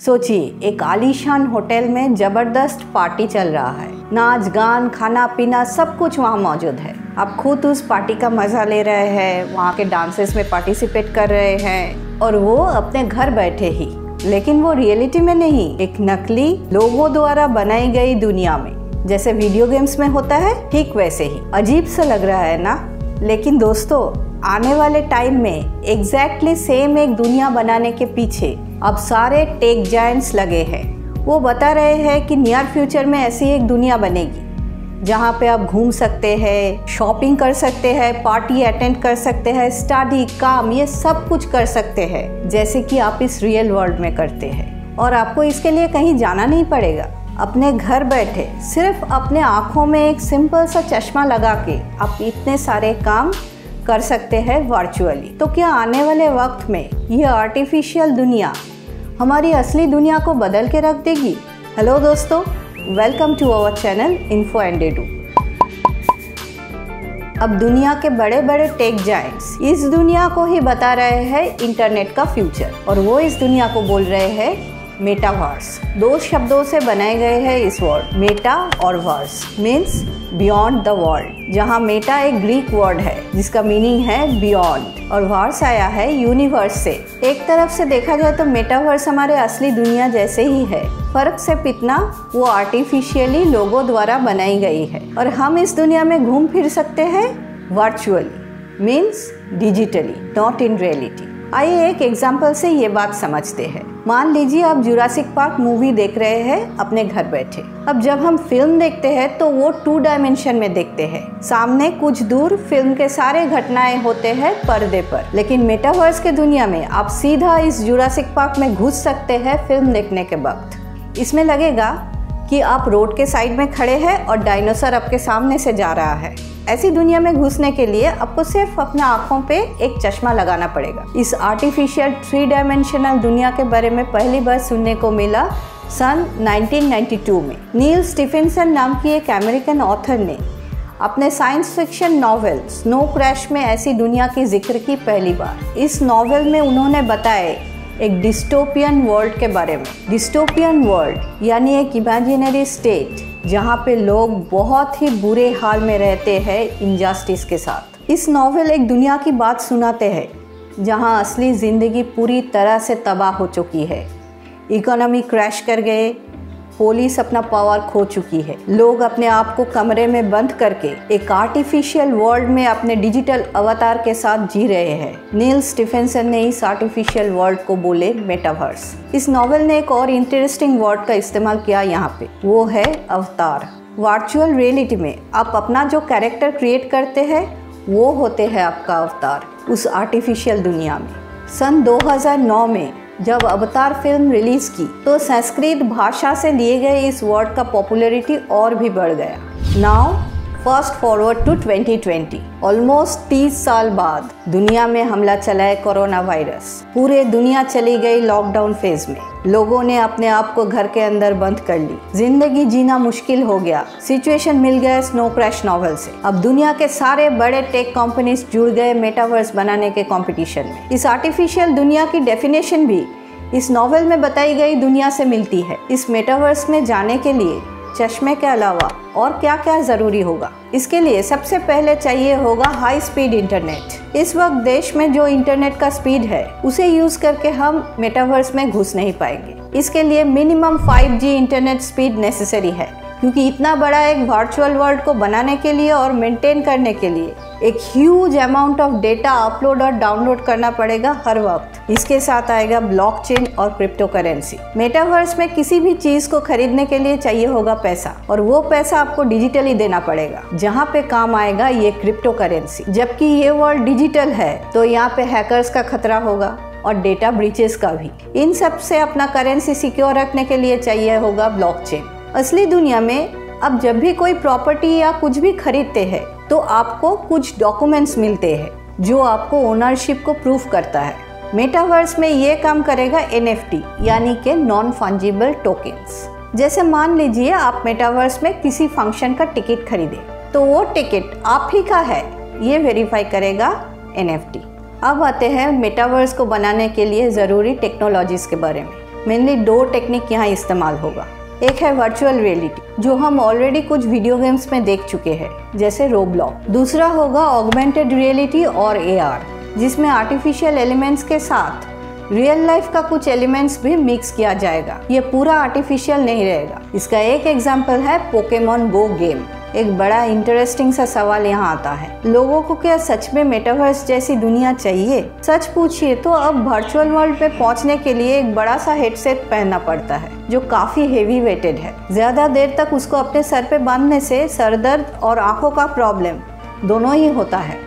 सोचिए, एक आलीशान होटल में जबरदस्त पार्टी चल रहा है। नाच गान खाना पीना सब कुछ वहाँ मौजूद है। आप खुद उस पार्टी का मज़ा ले रहे हैं, वहाँ के डांसेस में पार्टिसिपेट कर रहे हैं और वो अपने घर बैठे ही। लेकिन वो रियलिटी में नहीं, एक नकली लोगों द्वारा बनाई गई दुनिया में। जैसे वीडियो गेम्स में होता है, ठीक वैसे ही। अजीब सा लग रहा है ना? लेकिन दोस्तों, आने वाले टाइम में एग्जैक्टली सेम एक दुनिया बनाने के पीछे अब सारे टेक जायंट्स लगे हैं। वो बता रहे हैं कि नियर फ्यूचर में ऐसी एक दुनिया बनेगी जहाँ पे आप घूम सकते हैं, शॉपिंग कर सकते हैं, पार्टी अटेंड कर सकते हैं, स्टडी, काम, ये सब कुछ कर सकते हैं जैसे कि आप इस रियल वर्ल्ड में करते हैं। और आपको इसके लिए कहीं जाना नहीं पड़ेगा। अपने घर बैठे सिर्फ अपने आँखों में एक सिंपल सा चश्मा लगा के आप इतने सारे काम कर सकते हैं वर्चुअली। तो क्या आने वाले वक्त में ये आर्टिफिशियल दुनिया हमारी असली दुनिया को बदल के रख देगी? हेलो दोस्तों, welcome to our channel info and edu. अब दुनिया के बड़े बड़े टेक जायंट्स इस दुनिया को ही बता रहे हैं इंटरनेट का फ्यूचर, और वो इस दुनिया को बोल रहे हैं मेटावर्स। दो शब्दों से बनाए गए हैं इस वर्ड, मेटा और verse, means beyond the world. जहाँ मेटा एक ग्रीक वर्ड है जिसका मीनिंग है बियॉन्ड, और वर्स आया है यूनिवर्स से। एक तरफ से देखा जाए तो मेटावर्स हमारे असली दुनिया जैसे ही है, फर्क सिर्फ इतना वो आर्टिफिशियली लोगों द्वारा बनाई गई है और हम इस दुनिया में घूम फिर सकते हैं virtually, means digitally, not in reality. आइए एक एग्जाम्पल से ये बात समझते हैं। मान लीजिए आप जुरासिक पार्क मूवी देख रहे हैं अपने घर बैठे। अब जब हम फिल्म देखते हैं तो वो 2 डायमेंशन में देखते हैं। सामने कुछ दूर फिल्म के सारे घटनाएं होते हैं पर्दे पर। लेकिन मेटावर्स के दुनिया में आप सीधा इस जुरासिक पार्क में घुस सकते हैं फिल्म देखने के वक्त। इसमें लगेगा कि आप रोड के साइड में खड़े हैं और डायनासोर आपके सामने से जा रहा है। ऐसी दुनिया में घुसने के लिए आपको सिर्फ अपने आँखों पे एक चश्मा लगाना पड़ेगा। इस आर्टिफिशियल 3 डायमेंशनल दुनिया के बारे में पहली बार सुनने को मिला सन 1992 में। नील स्टीफेंसन नाम की एक अमेरिकन ऑथर ने अपने science fiction novel snow crash में ऐसी दुनिया की जिक्र की पहली बार। इस नॉवेल में उन्होंने बताए एक डिस्टोपियन वर्ल्ड के बारे में। डिस्टोपियन वर्ल्ड यानी एक इमेजिनरी स्टेट जहाँ पे लोग बहुत ही बुरे हाल में रहते हैं इनजस्टिस के साथ। इस नॉवेल एक दुनिया की बात सुनाते हैं जहाँ असली ज़िंदगी पूरी तरह से तबाह हो चुकी है। इकोनॉमी क्रैश कर गए, पुलिस अपना पावर खो चुकी है, लोग अपने आप को कमरे में बंद करके एक आर्टिफिशियल वर्ल्ड में अपने डिजिटल अवतार के साथ जी रहे हैं। नील स्टीफेंसन ने इस आर्टिफिशियल वर्ल्ड को बोले मेटावर्स। इस नॉवेल ने एक और इंटरेस्टिंग वर्ड का इस्तेमाल किया यहाँ पे, वो है अवतार। वर्चुअल रियलिटी में आप अपना जो कैरेक्टर क्रिएट करते हैं वो होते हैं आपका अवतार उस आर्टिफिशियल दुनिया में। सन 2009 में जब अवतार फिल्म रिलीज की तो संस्कृत भाषा से लिए गए इस वर्ड का पॉपुलैरिटी और भी बढ़ गया। Now fast forward to 2020, almost 30 साल बाद दुनिया में हमला चला है कोरोना वायरस। पूरे दुनिया चली गई लॉकडाउन फेज में। लोगों ने अपने आप को घर के अंदर बंद कर ली, जिंदगी जीना मुश्किल हो गया। सिचुएशन मिल गया स्नो क्रैश नॉवेल से। अब दुनिया के सारे बड़े टेक कंपनीज जुड़ गए मेटावर्स बनाने के कंपटीशन में। इस आर्टिफिशियल दुनिया की डेफिनेशन भी इस नॉवेल में बताई गई दुनिया से मिलती है। इस मेटावर्स में जाने के लिए चश्मे के अलावा और क्या क्या जरूरी होगा? इसके लिए सबसे पहले चाहिए होगा हाई स्पीड इंटरनेट। इस वक्त देश में जो इंटरनेट का स्पीड है उसे यूज करके हम मेटावर्स में घुस नहीं पाएंगे। इसके लिए minimum 5G internet speed necessary है, क्योंकि इतना बड़ा एक वर्चुअल वर्ल्ड को बनाने के लिए और मेंटेन करने के लिए एक huge amount of data upload और डाउनलोड करना पड़ेगा हर वक्त। इसके साथ आएगा ब्लॉकचेन और क्रिप्टो करेंसी। मेटावर्स में किसी भी चीज को खरीदने के लिए चाहिए होगा पैसा, और वो पैसा आपको डिजिटली देना पड़ेगा, जहाँ पे काम आएगा ये क्रिप्टो करेंसी। जबकि ये वर्ल्ड डिजिटल है तो यहाँ पे हैकर्स का खतरा होगा और डेटा ब्रीचेस का भी। इन सब से अपना करेंसी सिक्योर रखने के लिए चाहिए होगा ब्लॉकचेन। असली दुनिया में अब जब भी कोई प्रॉपर्टी या कुछ भी खरीदते हैं तो आपको कुछ डॉक्यूमेंट्स मिलते हैं जो आपको ओनरशिप को प्रूफ करता है। मेटावर्स में ये काम करेगा NFT यानी कि नॉन फंजिबल टोकन्स। जैसे मान लीजिए आप मेटावर्स में किसी फंक्शन का टिकट खरीदे तो वो टिकट आप ही का है, ये वेरीफाई करेगा NFT। अब आते हैं मेटावर्स को बनाने के लिए ज़रूरी टेक्नोलॉजीज़ के बारे में। मेनली 2 टेक्निक यहाँ इस्तेमाल होगा। एक है वर्चुअल रियलिटी, जो हम ऑलरेडी कुछ वीडियो गेम्स में देख चुके हैं, जैसे रोब्लॉक्स। दूसरा होगा ऑगमेंटेड रियलिटी और AR, जिसमें आर्टिफिशियल एलिमेंट्स के साथ रियल लाइफ का कुछ एलिमेंट्स भी मिक्स किया जाएगा। ये पूरा आर्टिफिशियल नहीं रहेगा। इसका एक एग्जाम्पल है पोकेमॉन गो गेम। एक बड़ा इंटरेस्टिंग सा सवाल यहाँ आता है, लोगों को क्या सच में मेटावर्स जैसी दुनिया चाहिए? सच पूछिए तो अब वर्चुअल वर्ल्ड पे पहुँचने के लिए एक बड़ा सा हेडसेट पहनना पड़ता है, जो काफी हेवी वेटेड है। ज्यादा देर तक उसको अपने सर पे बांधने से सर दर्द और आंखों का प्रॉब्लम दोनों ही होता है।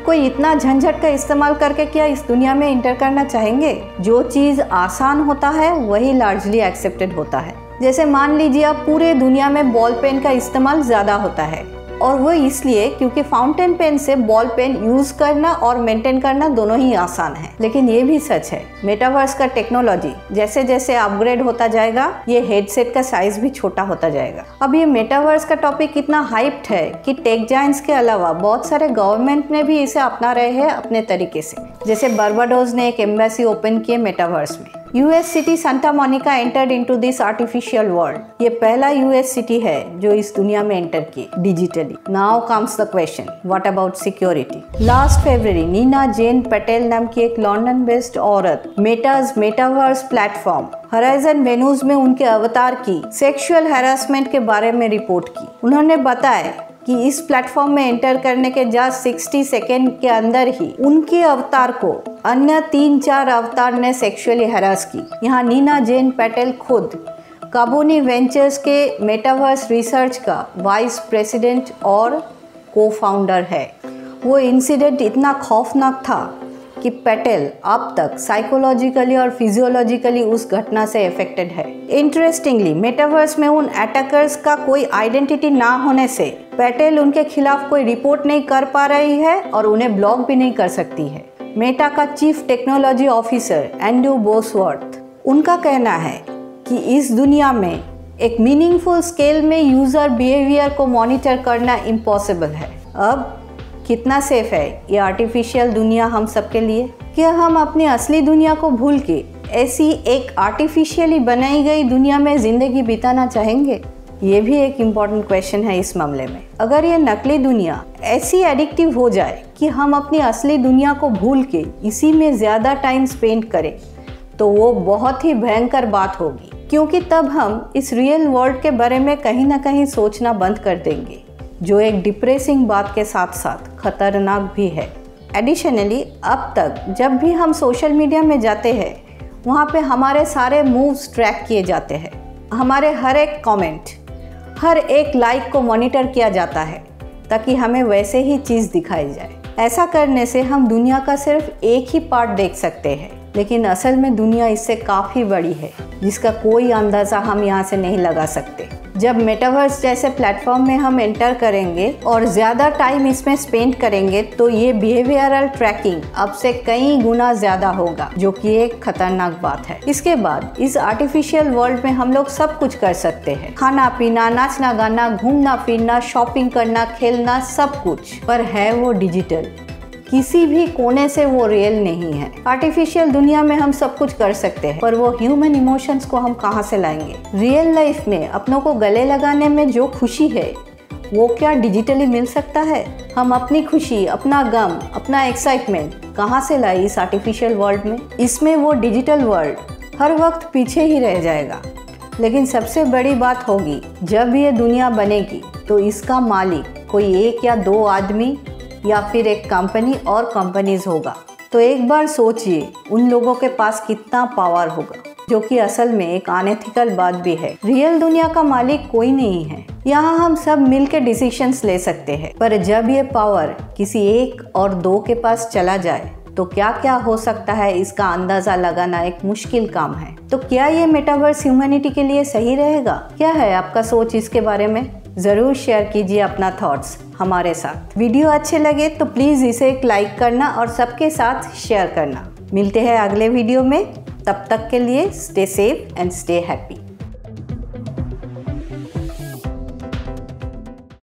कोई इतना झंझट का इस्तेमाल करके क्या इस दुनिया में इंटर करना चाहेंगे? जो चीज़ आसान होता है वही लार्जली एक्सेप्टेड होता है। जैसे मान लीजिए अब पूरे दुनिया में बॉल पेन का इस्तेमाल ज़्यादा होता है, और वो इसलिए क्योंकि फाउंटेन पेन से बॉल पेन यूज़ करना और मेंटेन करना दोनों ही आसान है। लेकिन ये भी सच है, मेटावर्स का टेक्नोलॉजी जैसे जैसे अपग्रेड होता जाएगा, ये हेडसेट का साइज भी छोटा होता जाएगा। अब ये मेटावर्स का टॉपिक इतना हाइप्ड है कि टेक जायंट्स के अलावा बहुत सारे गवर्नमेंट ने भी इसे अपना रहे हैं अपने तरीके से। जैसे बारबाडोस ने एक एम्बेसी ओपन किए मेटावर्स में। US city Santa Monica entered into this artificial world. ये पहला US सिटी है जो इस दुनिया में एंटर किए digitally. Now comes the question, what about security? Last फरवरी नीना जेन पटेल नाम की एक लंदन बेस्ड औरत Meta's metaverse platform Horizon Venues में उनके अवतार की सेक्सुअल हैरेसमेंट के बारे में रिपोर्ट की। उन्होंने बताया कि इस प्लेटफॉर्म में एंटर करने के जस्ट 60 सेकेंड के अंदर ही उनके अवतार को अन्य 3-4 अवतार ने सेक्सुअली हैरास की। यहाँ नीना जेन पटेल खुद काबोनी वेंचर्स के मेटावर्स रिसर्च का वाइस प्रेसिडेंट और को-फाउंडर है। वो इंसिडेंट इतना खौफनाक था कि पटेल अब तक साइकोलॉजिकली और फिजियोलॉजिकली उस घटना से अफेक्टेड है। इंटरेस्टिंगली मेटावर्स में उन अटैकर्स का कोई आइडेंटिटी ना होने से पटेल उनके खिलाफ कोई रिपोर्ट नहीं कर पा रही है और उन्हें ब्लॉक भी नहीं कर सकती है। मेटा का chief technology officer Andrew Bosworth, उनका कहना है कि इस दुनिया में एक मीनिंगफुल स्केल में यूजर बिहेवियर को मॉनिटर करना इम्पॉसिबल है। अब कितना सेफ है ये आर्टिफिशियल दुनिया हम सबके लिए? क्या हम अपनी असली दुनिया को भूल के ऐसी एक आर्टिफिशियली बनाई गई दुनिया में जिंदगी बिताना चाहेंगे? ये भी एक इम्पॉर्टेंट क्वेश्चन है इस मामले में। अगर ये नकली दुनिया ऐसी एडिक्टिव हो जाए कि हम अपनी असली दुनिया को भूल के इसी में ज़्यादा टाइम स्पेंड करें, तो वो बहुत ही भयंकर बात होगी, क्योंकि तब हम इस रियल वर्ल्ड के बारे में कहीं ना कहीं सोचना बंद कर देंगे, जो एक डिप्रेसिंग बात के साथ साथ खतरनाक भी है। एडिशनली अब तक जब भी हम सोशल मीडिया में जाते हैं, वहाँ पे हमारे सारे मूव्स ट्रैक किए जाते हैं। हमारे हर एक कमेंट, हर एक लाइक को मॉनिटर किया जाता है ताकि हमें वैसे ही चीज़ दिखाई जाए। ऐसा करने से हम दुनिया का सिर्फ एक ही पार्ट देख सकते हैं, लेकिन असल में दुनिया इससे काफ़ी बड़ी है, जिसका कोई अंदाज़ा हम यहाँ से नहीं लगा सकते। जब मेटावर्स जैसे प्लेटफॉर्म में हम एंटर करेंगे और ज़्यादा टाइम इसमें स्पेंड करेंगे, तो ये बिहेवियरल ट्रैकिंग अब से कई गुना ज़्यादा होगा, जो कि एक खतरनाक बात है। इसके बाद इस आर्टिफिशियल वर्ल्ड में हम लोग सब कुछ कर सकते हैं, खाना पीना, नाचना गाना, घूमना फिरना, शॉपिंग करना, खेलना, सब कुछ, पर है वो डिजिटल। किसी भी कोने से वो रियल नहीं है। आर्टिफिशियल दुनिया में हम सब कुछ कर सकते हैं, पर वो ह्यूमन इमोशंस को हम कहाँ से लाएंगे? रियल लाइफ में अपनों को गले लगाने में जो खुशी है, वो क्या डिजिटली मिल सकता है? हम अपनी खुशी, अपना गम, अपना एक्साइटमेंट कहाँ से लाए इस आर्टिफिशियल वर्ल्ड में? इसमें वो डिजिटल वर्ल्ड हर वक्त पीछे ही रह जाएगा। लेकिन सबसे बड़ी बात होगी, जब ये दुनिया बनेगी तो इसका मालिक कोई 1 या 2 आदमी या फिर एक कंपनी और कंपनीज होगा। तो एक बार सोचिए उन लोगों के पास कितना पावर होगा, जो कि असल में एक अनएथिकल बात भी है। रियल दुनिया का मालिक कोई नहीं है, यहाँ हम सब मिलकर डिसीजंस ले सकते हैं, पर जब ये पावर किसी 1 और 2 के पास चला जाए तो क्या क्या हो सकता है, इसका अंदाजा लगाना एक मुश्किल काम है। तो क्या ये मेटावर्स ह्यूमैनिटी के लिए सही रहेगा? क्या है आपका सोच इसके बारे में? ज़रूर शेयर कीजिए अपना थॉट्स हमारे साथ। वीडियो अच्छे लगे तो प्लीज़ इसे एक लाइक करना और सबके साथ शेयर करना। मिलते हैं अगले वीडियो में, तब तक के लिए stay safe and stay happy.